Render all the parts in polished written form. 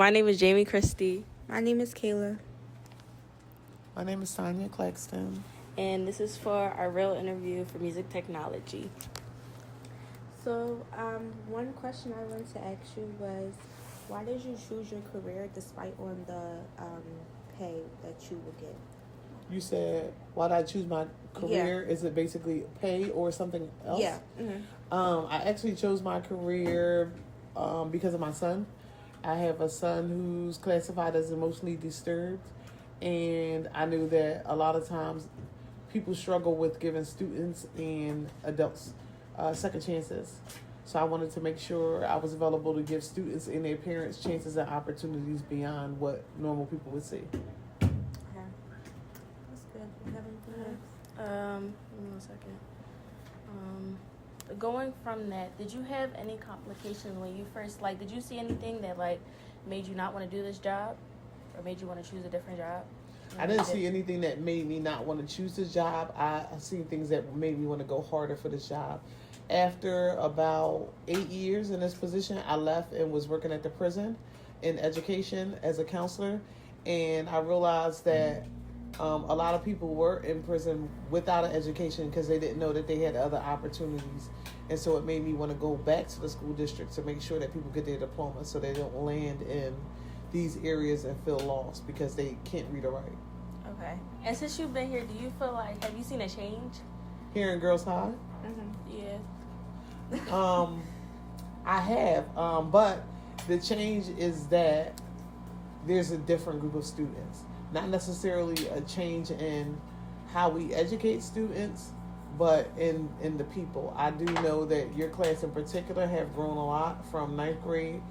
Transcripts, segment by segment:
My name is Jamie Christie. My name is Kayla. My name is Tonya Claxton. And this is for our real interview for music technology. So, one question I wanted to ask you was, why did you choose your career despite on the pay that you would get? You said, why did I choose my career? Yeah. Is it basically pay or something else? Yeah. Mm-hmm. I actually chose my career because of my son. I have a son who's classified as emotionally disturbed, and I knew that a lot of times people struggle with giving students and adults second chances. So I wanted to make sure I was available to give students and their parents chances and opportunities beyond what normal people would see. Okay. That's good. You have anything else? Give me 1 second. Going from that, did you have any complications when you first, did you see anything that, made you not want to do this job? Or made you want to choose a different job? I didn't see anything that made me not want to choose this job. I seen things that made me want to go harder for this job. After about 8 years in this position, I left and was working at the prison in education as a counselor. And I realized that a lot of people were in prison without an education because they didn't know that they had other opportunities. And so it made me want to go back to the school district to make sure that people get their diploma so they don't land in these areas and feel lost because they can't read or write. Okay. And since you've been here, do you feel have you seen a change? Here in Girls High? Mm-hmm. Yeah. I have. But the change is that there's a different group of students. Not necessarily a change in how we educate students, but in the people. I do know that your class in particular have grown a lot from 9th grade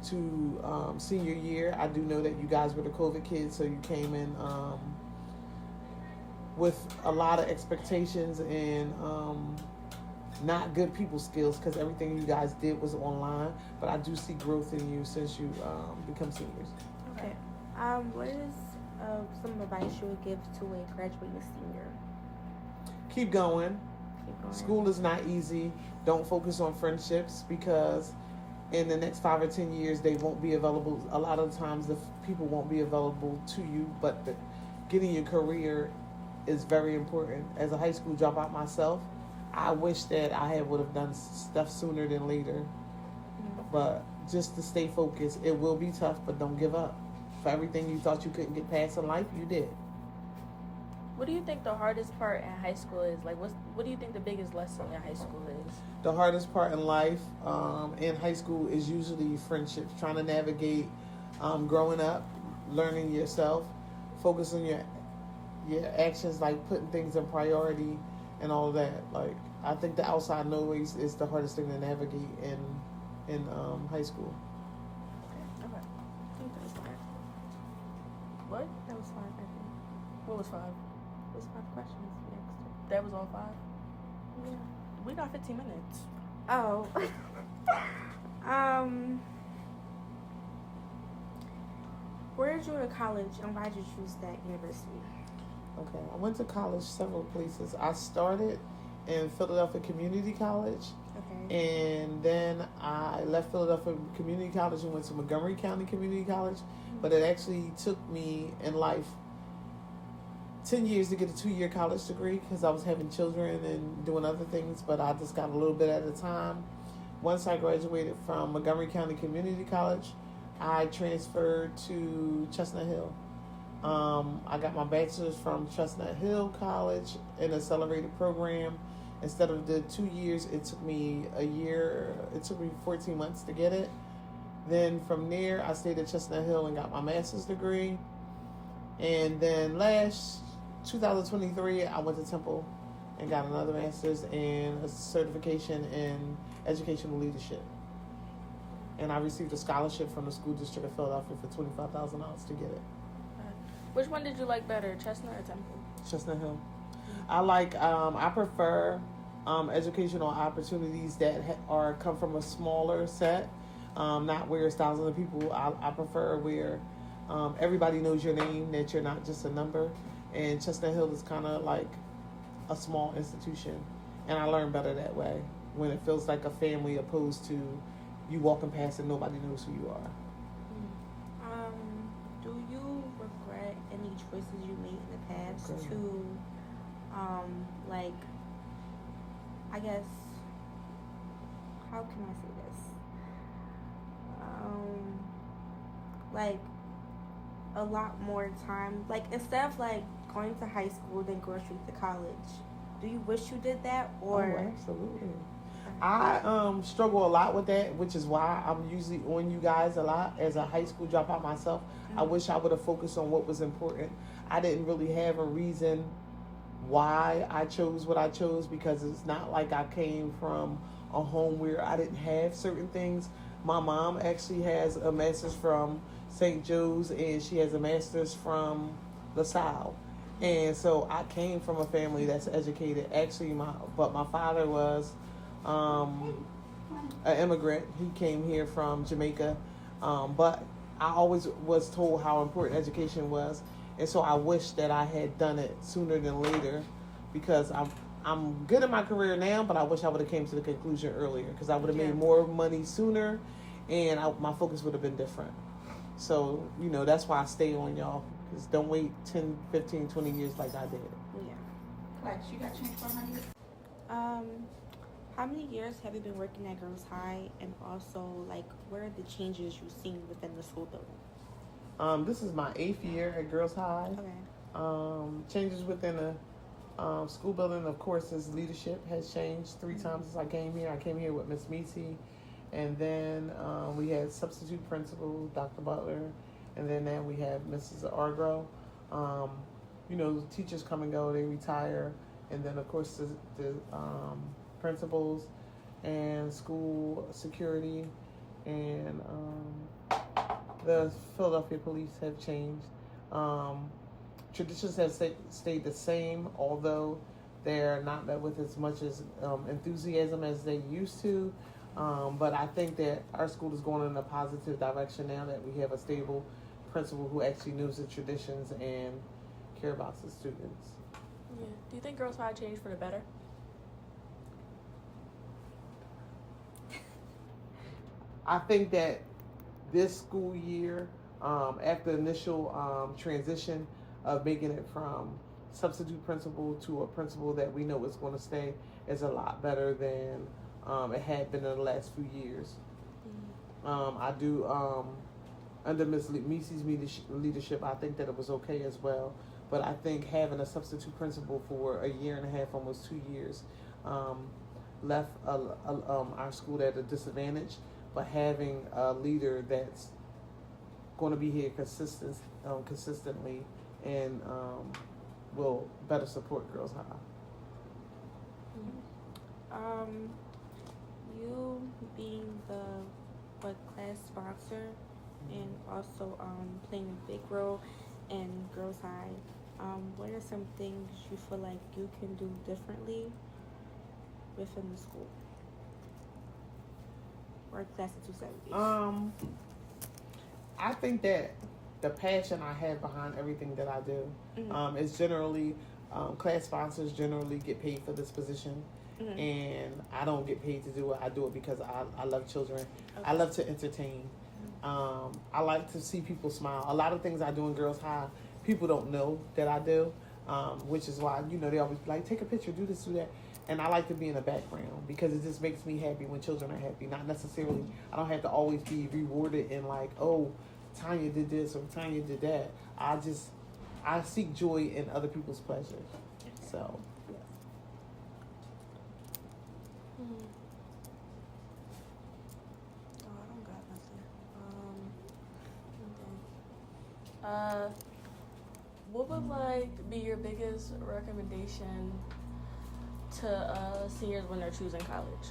to senior year. I do know that you guys were the COVID kids, so you came in with a lot of expectations and not good people skills because everything you guys did was online. But I do see growth in you since you become seniors. Okay. What is some advice you would give to a graduating senior? Keep going. School is not easy. Don't focus on friendships because in the next 5 or 10 years they won't be available. A lot of times the people won't be available to you, but getting your career is very important. As a high school dropout myself, I wish that I would have done stuff sooner than later. Mm-hmm. But just to stay focused. It will be tough, but don't give up. For everything you thought you couldn't get past in life, you did. What do you think the hardest part in high school is? What do you think the biggest lesson in high school is? The hardest part in life in high school is usually friendships. Trying to navigate growing up, learning yourself, focus on your actions, like putting things in priority and all of that. Like I think the outside noise is the hardest thing to navigate in high school. Okay. I think that's fine. What? That was 5, I think. What was 5? It was 5 questions next. That was all 5? Yeah. We got 15 minutes. Oh. Where did you go to college and why did you choose that university? Okay, I went to college several places. I started in Philadelphia Community College. Okay. And then I left Philadelphia Community College and went to Montgomery County Community College. Mm-hmm. But it actually took me in life 10 years to get a 2-year college degree because I was having children and doing other things, but I just got a little bit at a time. Once I graduated from Montgomery County Community College, I transferred to Chestnut Hill. I got my bachelor's from Chestnut Hill College in an accelerated program. Instead of the 2 years, it took me a year. It took me 14 months to get it. Then from there, I stayed at Chestnut Hill and got my master's degree. And then last 2023, I went to Temple and got another master's and a certification in educational leadership. And I received a scholarship from the school district of Philadelphia for $25,000 to get it. Which one did you like better, Chestnut or Temple? Chestnut Hill. I prefer educational opportunities that come from a smaller set, not where it's thousands of people. I prefer where everybody knows your name, that you're not just a number. And Chestnut Hill is kind of like a small institution. And I learn better that way, when it feels like a family opposed to you walking past and nobody knows who you are. choices you made in the past Okay. to, like, I guess, how can I say this? Like, a lot more time. Like, instead of, like, going to high school, then going straight to college, do you wish you did that? Or Oh, absolutely. I struggle a lot with that, which is why I'm usually on you guys a lot as a high school dropout myself. I wish I would have focused on what was important. I didn't really have a reason why I chose what I chose, because it's not like I came from a home where I didn't have certain things. My mom actually has a master's from St. Joe's, and she has a master's from LaSalle. And so I came from a family that's educated. Actually, my father was an immigrant. He came here from Jamaica, but I always was told how important education was, and so I wish that I had done it sooner than later, because I'm good in my career now, but I wish I would have came to the conclusion earlier, because I would have made more money sooner, and my focus would have been different. So, that's why I stay on y'all, because don't wait 10, 15, 20 years like I did. Yeah. Flex, you got change for 100? How many years have you been working at Girls High, and also, like, what are the changes you've seen within the school building? This is my 8th year at Girls High. Okay. Changes within the school building, of course, as leadership has changed 3 times since I came here. I came here with Miss Meesey, and then we had substitute principal, Dr. Butler, and then now we have Mrs. Argro. Teachers come and go, they retire, and then, of course, the principals and school security and the Philadelphia police have changed. Traditions have stayed the same, although they're not met with as much as enthusiasm as they used to. But I think that our school is going in a positive direction now that we have a stable principal who actually knows the traditions and care about the students. Yeah. Do you think Girls High changed for the better? I think that this school year, after the initial transition of making it from substitute principal to a principal that we know is going to stay, is a lot better than it had been in the last few years. I do, under Ms. Meesey's leadership, I think that it was okay as well. But I think having a substitute principal for a year and a half, almost 2 years, left our school at a disadvantage. But having a leader that's going to be here consistently and will better support Girls High. You being the class sponsor and also playing a big role in Girls High, what are some things you feel like you can do differently within the school? Or class of 270? I think that the passion I have behind everything that I do is generally, class sponsors generally get paid for this position. And I don't get paid to do it. I do it because I love children. Okay. I love to entertain. I like to see people smile. A lot of things I do in Girls High, people don't know that I do, which is why, they always be like, take a picture, do this, do that. And I like to be in the background because it just makes me happy when children are happy. Not necessarily, I don't have to always be rewarded in like, oh, Tonya did this or Tonya did that. I seek joy in other people's pleasure. So. I don't got nothing. What would be your biggest recommendation to seniors when they're choosing college?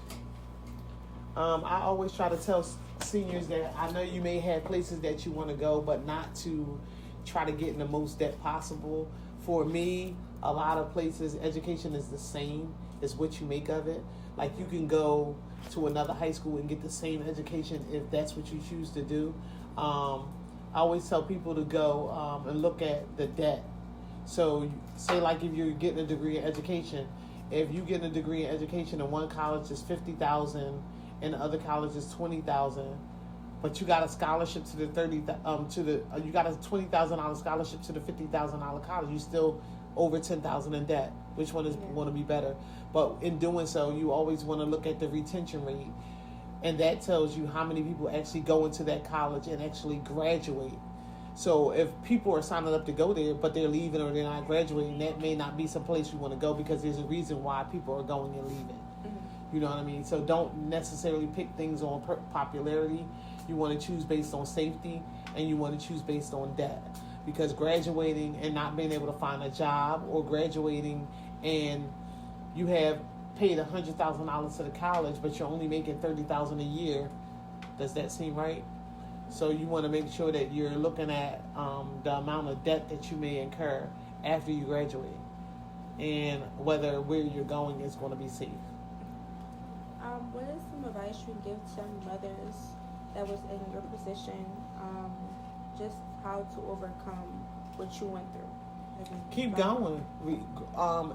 I always try to tell seniors that I know you may have places that you want to go, but not to try to get in the most debt possible. For me, a lot of places, education is the same. It's what you make of it. Like, you can go to another high school and get the same education if that's what you choose to do. I always tell people to go and look at the debt. So, say like if you're getting a degree in education, if you get a degree in education and one college is $50,000 and the other college is $20,000, but you got a scholarship to the you got a $20,000 scholarship to the $50,000 college. You still over $10,000 in debt. Which one is going to be better? But in doing so, you always want to look at the retention rate, and that tells you how many people actually go into that college and actually graduate. So if people are signing up to go there, but they're leaving or they're not graduating, that may not be some place you want to go, because there's a reason why people are going and leaving. You know what I mean? So don't necessarily pick things on popularity. You want to choose based on safety, and you want to choose based on debt. Because graduating and not being able to find a job, or graduating and you have paid $100,000 to the college, but you're only making $30,000 a year, does that seem right? So you want to make sure that you're looking at the amount of debt that you may incur after you graduate, and whether where you're going is going to be safe. What is some advice you give to mothers that was in your position, just how to overcome what you went through? Keep going.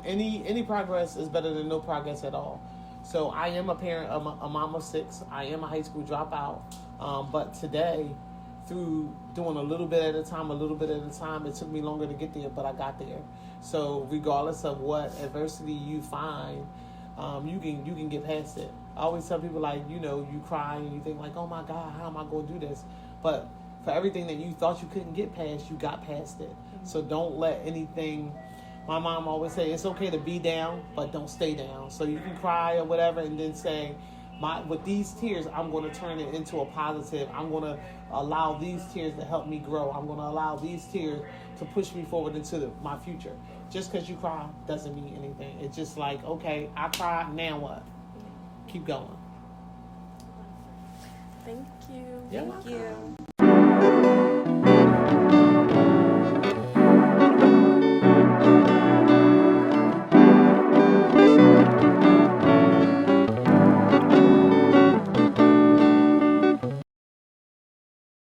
Any progress is better than no progress at all. So I am a parent, a mom of 6. I am a high school dropout. But today, through doing a little bit at a time, it took me longer to get there, but I got there. So regardless of what adversity you find, you can get past it. I always tell people, like, you cry and you think like, oh my God, how am I going to do this? But for everything that you thought you couldn't get past, you got past it. Mm-hmm. So don't let anything. My mom always say it's okay to be down, but don't stay down. So you can cry or whatever, and then say, with these tears, I'm going to turn it into a positive. I'm going to allow these tears to help me grow. I'm going to allow these tears to push me forward into my future. Just because you cry doesn't mean anything. It's just like, okay, I cried, now what? Keep going. Thank you. You're Thank you.